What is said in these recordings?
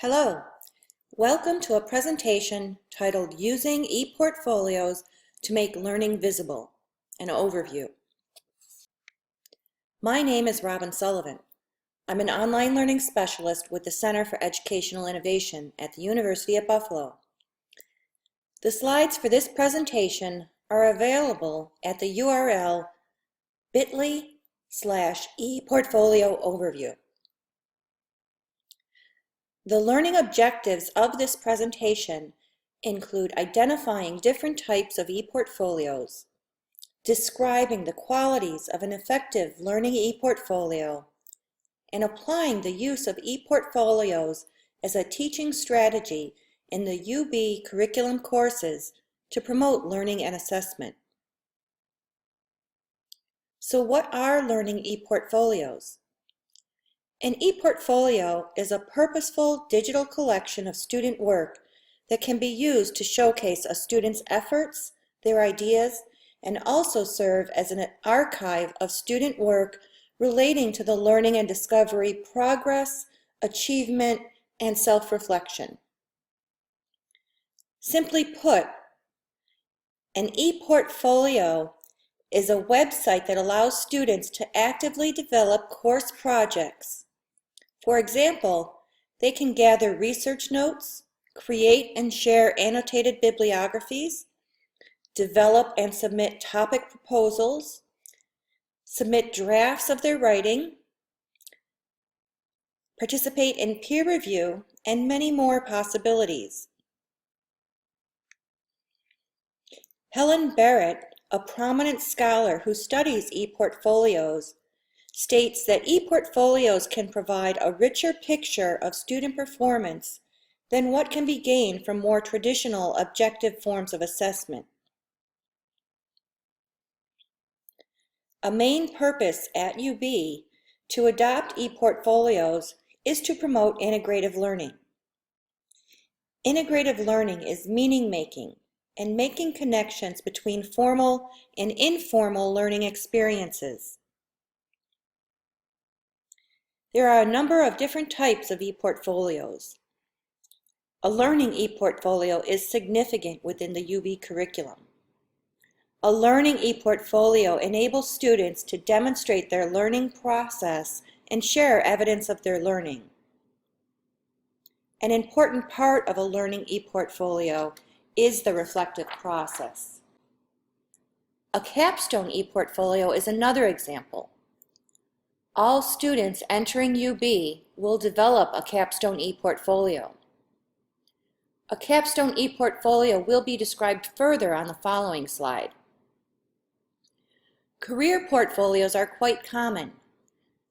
Hello, welcome to a presentation titled Using ePortfolios to Make Learning Visible, an overview. My name is Robin Sullivan. I'm an online learning specialist with the Center for Educational Innovation at the University at Buffalo. The slides for this presentation are available at the URL bit.ly/ePortfolioOverview. The learning objectives of this presentation include identifying different types of ePortfolios, describing the qualities of an effective learning ePortfolio, and applying the use of ePortfolios as a teaching strategy in the UB curriculum courses to promote learning and assessment. So what are learning ePortfolios? An ePortfolio is a purposeful digital collection of student work that can be used to showcase a student's efforts, their ideas, and also serve as an archive of student work relating to the learning and discovery progress, achievement, and self-reflection. Simply put, an ePortfolio is a website that allows students to actively develop course projects. For example, they can gather research notes, create and share annotated bibliographies, develop and submit topic proposals, submit drafts of their writing, participate in peer review, and many more possibilities. Helen Barrett, a prominent scholar who studies ePortfolios, states that ePortfolios can provide a richer picture of student performance than what can be gained from more traditional objective forms of assessment. A main purpose at UB to adopt ePortfolios is to promote integrative learning. Integrative learning is meaning-making and making connections between formal and informal learning experiences. There are a number of different types of ePortfolios. A learning ePortfolio is significant within the UB curriculum. A learning ePortfolio enables students to demonstrate their learning process and share evidence of their learning. An important part of a learning ePortfolio is the reflective process. A capstone ePortfolio is another example. All students entering UB will develop a capstone ePortfolio. A capstone ePortfolio will be described further on the following slide. Career portfolios are quite common.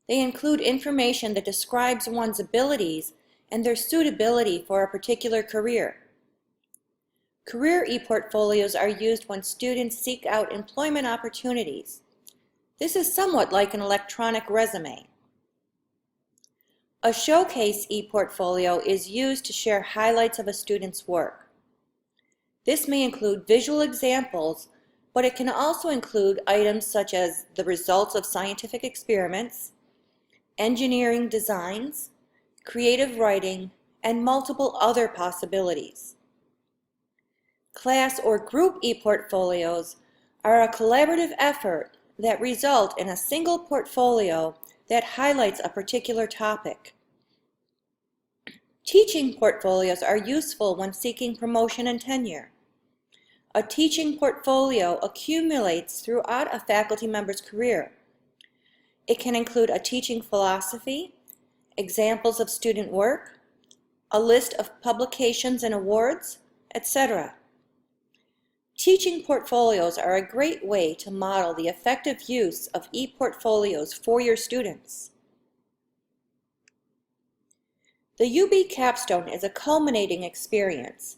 They include information that describes one's abilities and their suitability for a particular career. Career ePortfolios are used when students seek out employment opportunities. This is somewhat like an electronic resume. A showcase ePortfolio is used to share highlights of a student's work. This may include visual examples, but it can also include items such as the results of scientific experiments, engineering designs, creative writing, and multiple other possibilities. Class or group ePortfolios are a collaborative effort that result in a single portfolio that highlights a particular topic. Teaching portfolios are useful when seeking promotion and tenure. A teaching portfolio accumulates throughout a faculty member's career. It can include a teaching philosophy, examples of student work, a list of publications and awards, etc. Teaching portfolios are a great way to model the effective use of ePortfolios for your students. The UB Capstone is a culminating experience.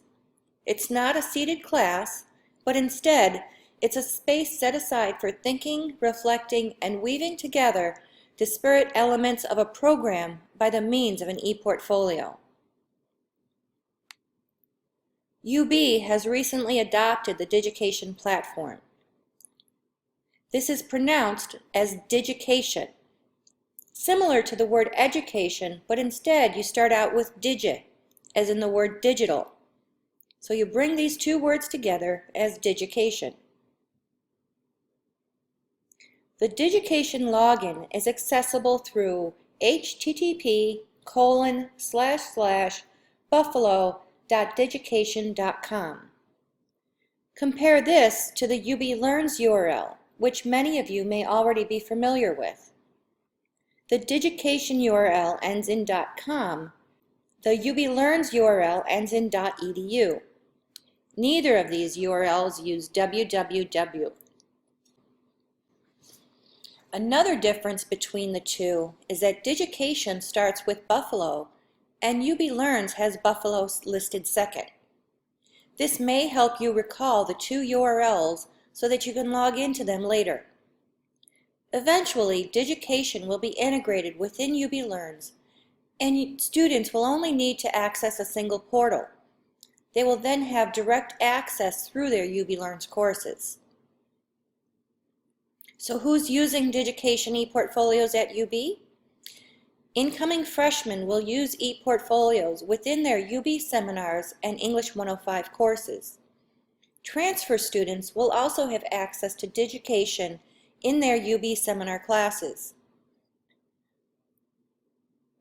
It's not a seated class, but instead, it's a space set aside for thinking, reflecting, and weaving together disparate elements of a program by the means of an ePortfolio. UB has recently adopted the Digication platform. This is pronounced as Digication, similar to the word education, but instead you start out with digit, as in the word digital. So you bring these two words together as digication. The Digication login is accessible through http://buffalo.digication.com. Compare this to the UB Learns URL, which many of you may already be familiar with. The Digication URL ends in .com. The UB Learns URL ends in .edu. Neither of these URLs use www. Another difference between the two is that Digication starts with Buffalo and UB Learns has Buffalo listed second. This may help you recall the two URLs so that you can log into them later. Eventually, Digication will be integrated within UB Learns, and students will only need to access a single portal. They will then have direct access through their UB Learns courses. So who's using Digication ePortfolios at UB? Incoming freshmen will use ePortfolios within their UB seminars and English 105 courses. Transfer students will also have access to Digication in their UB seminar classes.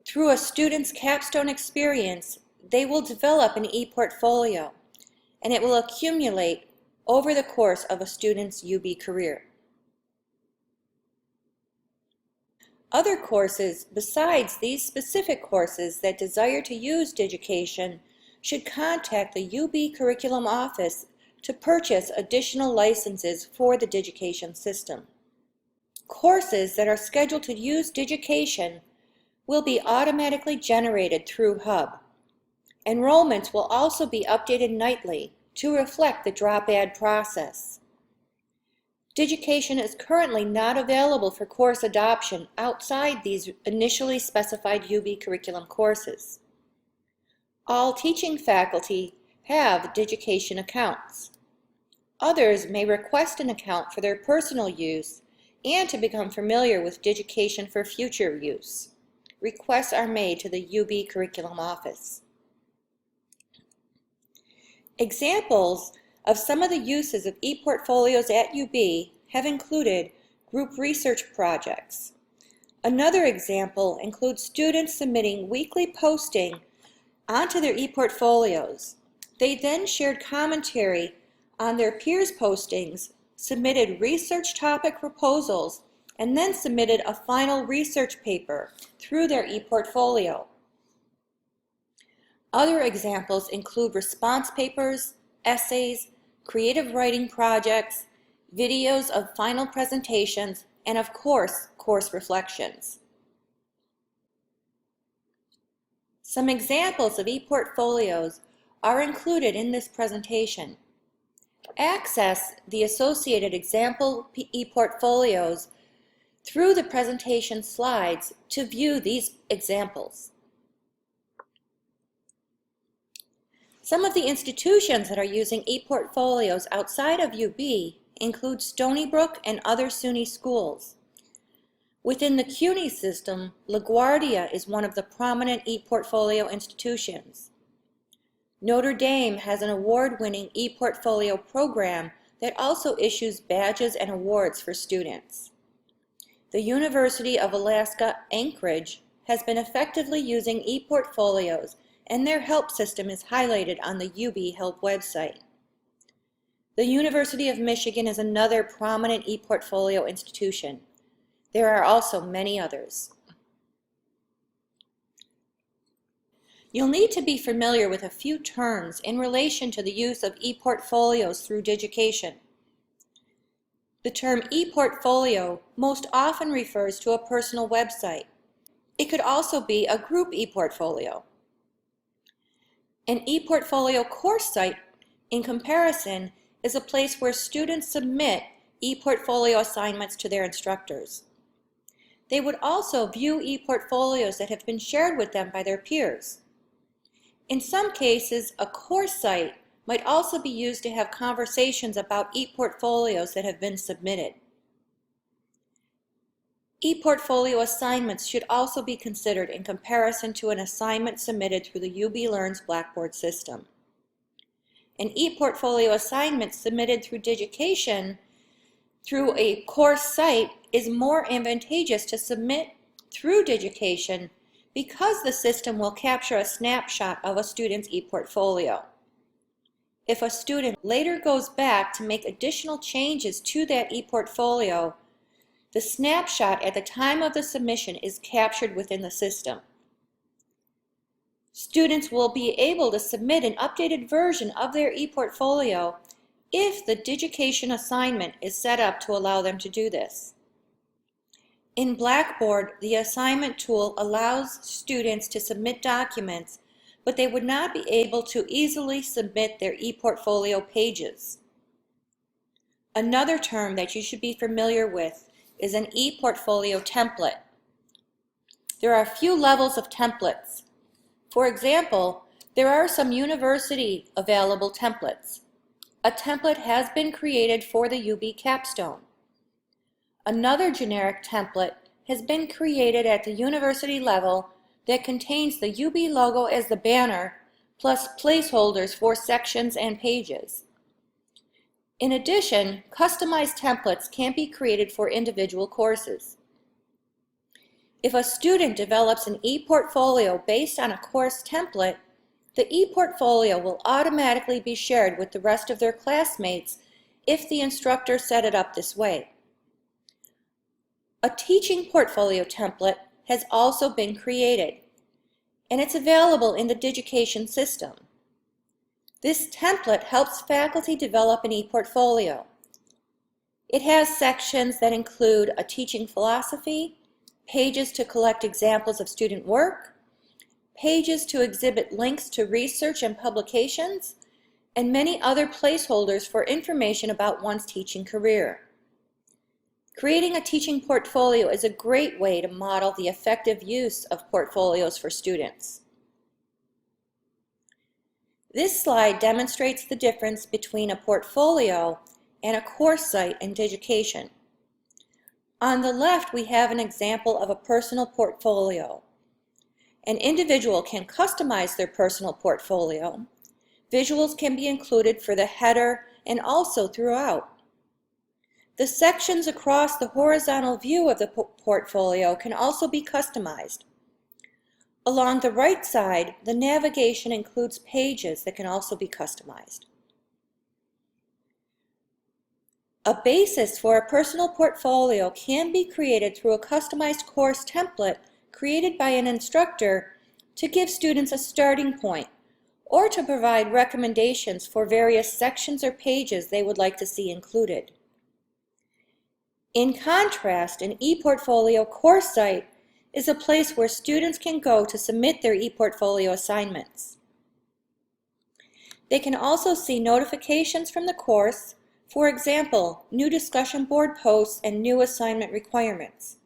Through a student's capstone experience, they will develop an ePortfolio, and it will accumulate over the course of a student's UB career. Other courses besides these specific courses that desire to use Digication should contact the UB Curriculum Office to purchase additional licenses for the Digication system. Courses that are scheduled to use Digication will be automatically generated through Hub. Enrollments will also be updated nightly to reflect the drop add process. Digication is currently not available for course adoption outside these initially specified UB curriculum courses. All teaching faculty have Digication accounts. Others may request an account for their personal use and to become familiar with Digication for future use. Requests are made to the UB Curriculum Office. Examples of some of the uses of ePortfolios at UB have included group research projects. Another example includes students submitting weekly posting onto their ePortfolios. They then shared commentary on their peers' postings, submitted research topic proposals, and then submitted a final research paper through their ePortfolio. Other examples include response papers, essays, creative writing projects, videos of final presentations, and of course, course reflections. Some examples of ePortfolios are included in this presentation. Access the associated example ePortfolios through the presentation slides to view these examples. Some of the institutions that are using ePortfolios outside of UB include Stony Brook and other SUNY schools. Within the CUNY system, LaGuardia is one of the prominent ePortfolio institutions. Notre Dame has an award-winning ePortfolio program that also issues badges and awards for students. The University of Alaska Anchorage has been effectively using ePortfolios, and their help system is highlighted on the UB Help website. The University of Michigan is another prominent ePortfolio institution. There are also many others. You'll need to be familiar with a few terms in relation to the use of ePortfolios through Digication. The term ePortfolio most often refers to a personal website. It could also be a group ePortfolio. An ePortfolio course site, in comparison, is a place where students submit ePortfolio assignments to their instructors. They would also view ePortfolios that have been shared with them by their peers. In some cases, a course site might also be used to have conversations about ePortfolios that have been submitted. ePortfolio assignments should also be considered in comparison to an assignment submitted through the UB Learns Blackboard system. An ePortfolio assignment submitted through Digication through a course site is more advantageous to submit through Digication because the system will capture a snapshot of a student's ePortfolio. If a student later goes back to make additional changes to that ePortfolio, the snapshot at the time of the submission is captured within the system. Students will be able to submit an updated version of their ePortfolio if the Digication assignment is set up to allow them to do this. In Blackboard, the assignment tool allows students to submit documents, but they would not be able to easily submit their ePortfolio pages. Another term that you should be familiar with is an ePortfolio template. There are a few levels of templates. For example, there are some university available templates. A template has been created for the UB capstone. Another generic template has been created at the university level that contains the UB logo as the banner, plus placeholders for sections and pages. In addition, customized templates can be created for individual courses. If a student develops an ePortfolio based on a course template, the ePortfolio will automatically be shared with the rest of their classmates if the instructor set it up this way. A teaching portfolio template has also been created, and it's available in the Digication system. This template helps faculty develop an ePortfolio. It has sections that include a teaching philosophy, pages to collect examples of student work, pages to exhibit links to research and publications, and many other placeholders for information about one's teaching career. Creating a teaching portfolio is a great way to model the effective use of portfolios for students. This slide demonstrates the difference between a portfolio and a course site in Digication. On the left, we have an example of a personal portfolio. An individual can customize their personal portfolio. Visuals can be included for the header and also throughout. The sections across the horizontal view of the portfolio can also be customized. Along the right side, the navigation includes pages that can also be customized. A basis for a personal portfolio can be created through a customized course template created by an instructor to give students a starting point or to provide recommendations for various sections or pages they would like to see included. In contrast, an ePortfolio course site is a place where students can go to submit their ePortfolio assignments. They can also see notifications from the course, for example, new discussion board posts and new assignment requirements.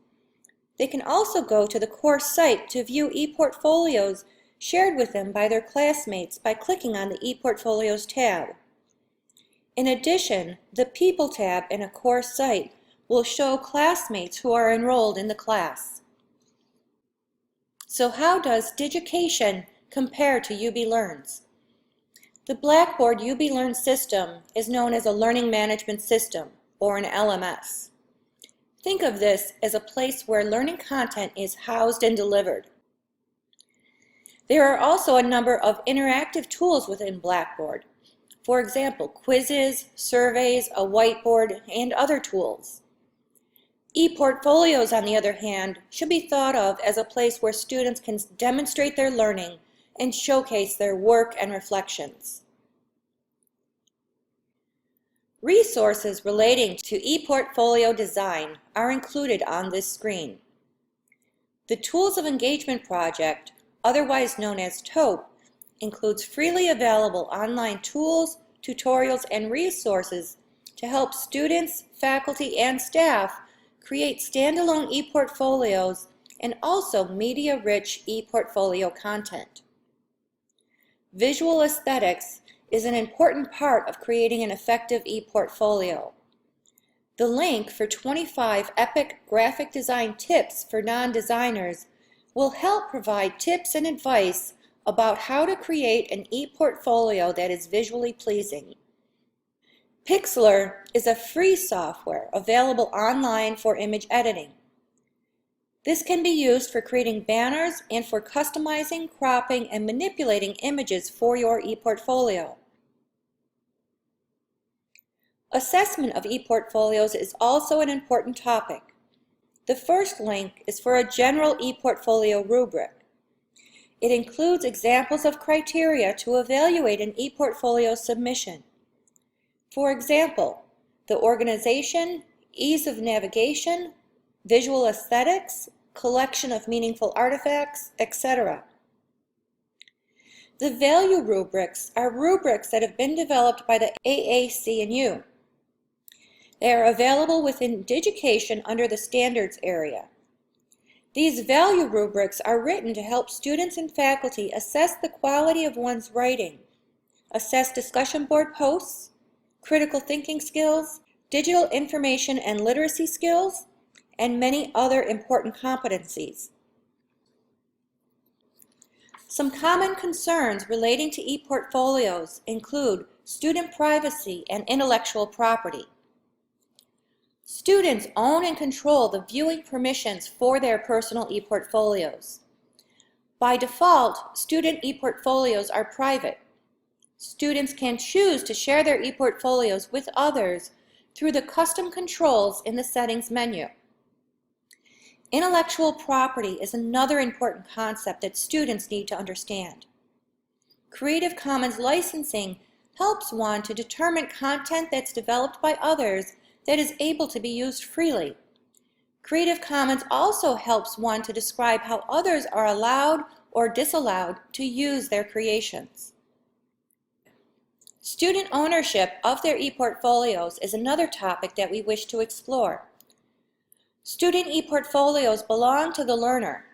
They can also go to the course site to view ePortfolios shared with them by their classmates by clicking on the ePortfolios tab. In addition, the People tab in a course site will show classmates who are enrolled in the class. So how does Digication compare to UB Learns? The Blackboard UB Learns system is known as a Learning Management System, or an LMS. Think of this as a place where learning content is housed and delivered. There are also a number of interactive tools within Blackboard. For example, quizzes, surveys, a whiteboard, and other tools. ePortfolios, on the other hand, should be thought of as a place where students can demonstrate their learning and showcase their work and reflections. Resources relating to ePortfolio design are included on this screen. The Tools of Engagement project, otherwise known as TOEP, includes freely available online tools, tutorials, and resources to help students, faculty, and staff create standalone ePortfolios and also media-rich ePortfolio content. Visual aesthetics is an important part of creating an effective ePortfolio. The link for 25 epic graphic design tips for non-designers will help provide tips and advice about how to create an e-portfolio that is visually pleasing. Pixlr is a free software available online for image editing. This can be used for creating banners and for customizing, cropping, and manipulating images for your e-portfolio. Assessment of e-portfolios is also an important topic. The first link is for a general e-portfolio rubric. It includes examples of criteria to evaluate an e-portfolio submission. For example, the organization, ease of navigation, visual aesthetics, collection of meaningful artifacts, etc. The value rubrics are rubrics that have been developed by the AAC&U. They are available within Digication under the Standards area. These value rubrics are written to help students and faculty assess the quality of one's writing, assess discussion board posts, critical thinking skills, digital information and literacy skills, and many other important competencies. Some common concerns relating to e-portfolios include student privacy and intellectual property. Students own and control the viewing permissions for their personal e-portfolios. By default, student e-portfolios are private. Students can choose to share their e-portfolios with others through the custom controls in the Settings menu. Intellectual property is another important concept that students need to understand. Creative Commons licensing helps one to determine content that's developed by others that is able to be used freely. Creative Commons also helps one to describe how others are allowed or disallowed to use their creations. Student ownership of their e-portfolios is another topic that we wish to explore. Student e-portfolios belong to the learner.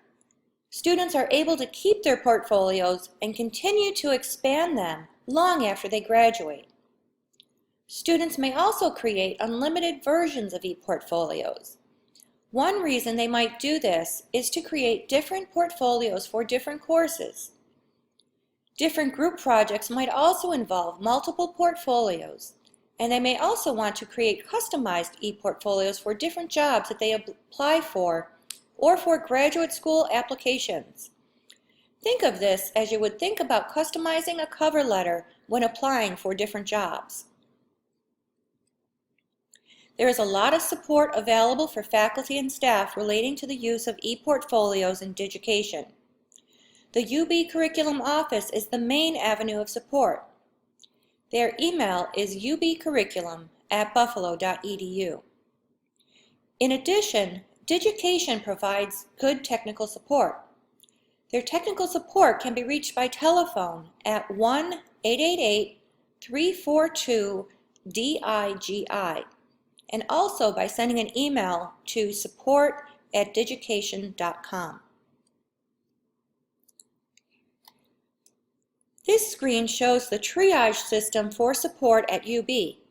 Students are able to keep their portfolios and continue to expand them long after they graduate. Students may also create unlimited versions of e-portfolios. One reason they might do this is to create different portfolios for different courses. Different group projects might also involve multiple portfolios, and they may also want to create customized e-portfolios for different jobs that they apply for or for graduate school applications. Think of this as you would think about customizing a cover letter when applying for different jobs. There is a lot of support available for faculty and staff relating to the use of e-portfolios in Digication. The UB Curriculum Office is the main avenue of support. Their email is ubcurriculum@buffalo.edu. In addition, Digication provides good technical support. Their technical support can be reached by telephone at 1-888-342-DIGI and also by sending an email to support@digication.com. This screen shows the triage system for support at UB.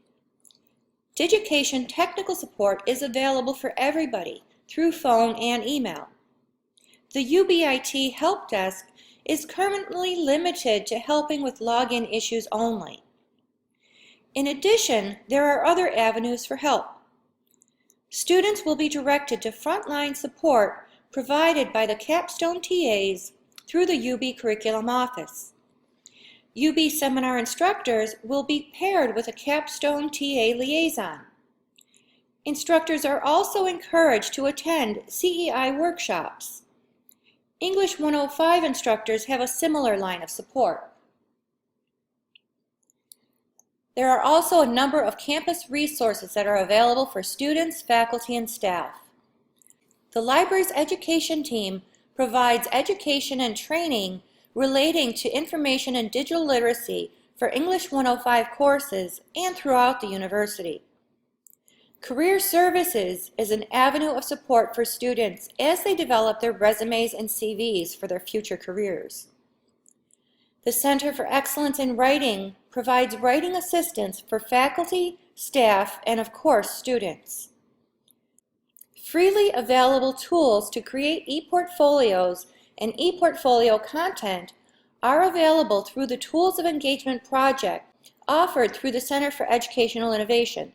Digication technical support is available for everybody through phone and email. The UBIT Help Desk is currently limited to helping with login issues only. In addition, there are other avenues for help. Students will be directed to frontline support provided by the Capstone TAs through the UB Curriculum Office. UB seminar instructors will be paired with a Capstone TA liaison. Instructors are also encouraged to attend CEI workshops. English 105 instructors have a similar line of support. There are also a number of campus resources that are available for students, faculty, and staff. The library's education team provides education and training relating to information and digital literacy for English 105 courses and throughout the university. Career Services is an avenue of support for students as they develop their resumes and CVs for their future careers. The Center for Excellence in Writing provides writing assistance for faculty, staff, and of course, students. Freely available tools to create e-portfolios and e-portfolio content are available through the Tools of Engagement project offered through the Center for Educational Innovation.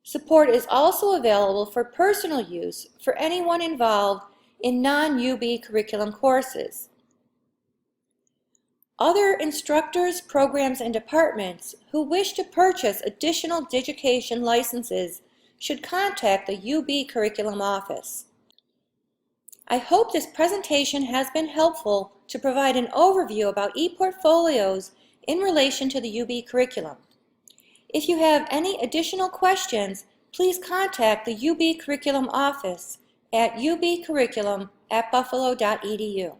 Support is also available for personal use for anyone involved in non-UB curriculum courses. Other instructors, programs, and departments who wish to purchase additional Digication licenses should contact the UB Curriculum Office. I hope this presentation has been helpful to provide an overview about ePortfolios in relation to the UB curriculum. If you have any additional questions, please contact the UB Curriculum Office at ubcurriculum@buffalo.edu.